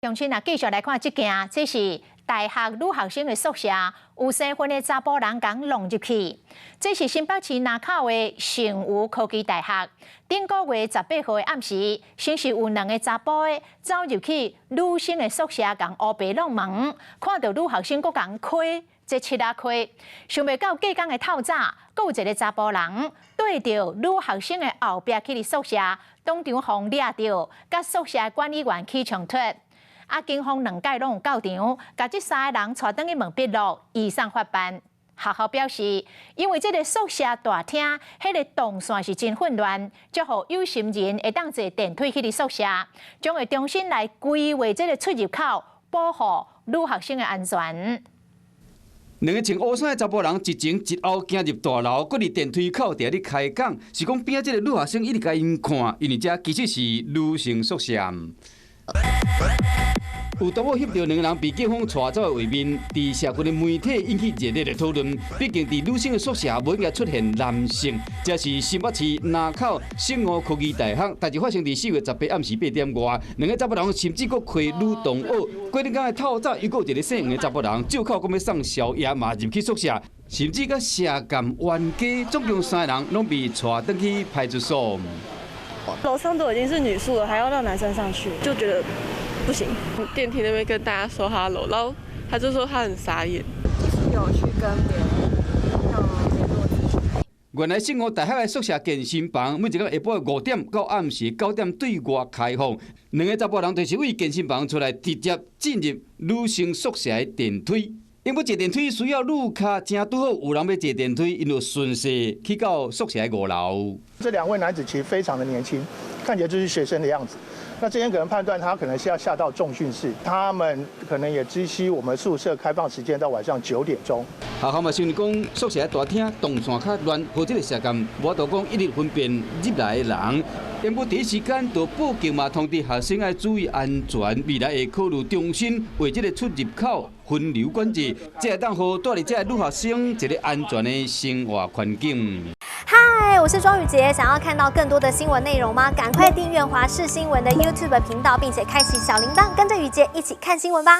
乡亲啊，继续来看这件，这是大学女学生的宿舍，有身份的查甫人共弄入去。这是新北市南口的成武科技大学。顶个月18号的暗时，先是有2个查甫的走入去女生的宿舍，共乌白弄门，看到女学生佫共开这7啊开，想袂到隔工的透早，佫有一个查甫人对着女学生的后壁去伫宿舍，当场互掠着，甲宿舍管理员起冲突。警方2届拢有到场，甲这3个人带转去问笔录，移送法办。学校表示，因为这个宿舍大厅迄个动线是真混乱，才互有心人会当坐电梯去伫宿舍，将会重新来规划这个出入口，保护女学生的安全。2个穿乌衫的查甫人一前一后行入大楼，搁伫电梯口伫咧开讲，是讲边仔这个女学生一直甲因看，因为这其实是女性宿舍。有同伙翕到2个人被警方带走的画面，伫社群的媒体引起热烈的讨论。毕竟伫女生的宿舍无应该出现男性，这是新北市南口成武科技大学，代志发生伫4月18暗时8点外，2个查甫人甚至佫开女同学。过年间的透早，又有一个姓黄的查甫人借口讲要送宵夜嘛入去宿舍，甚至甲涉嫌冤家，总共3个人拢被带转去派出所。楼上都已经是女宿了，还要让男生上去，就觉得不行。电梯那边跟大家说hello，然后他就说他很傻眼。就是有去跟别人要联络咨询。原来成武大学的宿舍健身房，每一个下晡5点到暗时9点对外开放。2个查甫人就是为健身房出来，直接进入女生宿舍的电梯。因要坐电梯需要路卡，正拄好有人要坐电梯，因就顺势去到宿舍的5楼。这2位男子其实非常的年轻，看起来就是学生的样子。那这边可能判断他可能是要下到重训室，他们可能也知悉我们宿舍开放时间到晚上9点钟。学校嘛承认讲宿舍大厅动线较乱，和这个社监无法度讲一日分辨入来的人。因要第一时间就报警嘛，通知学生要注意安全，未来会考虑重新为这个出入口分流管制，才会当好带入这女学生一个安全的生活环境。嗨，我是庄宇杰，想要看到更多的新闻内容吗？赶快订阅华视新闻的 YouTube 频道，并且开启小铃铛，跟着宇杰一起看新闻吧。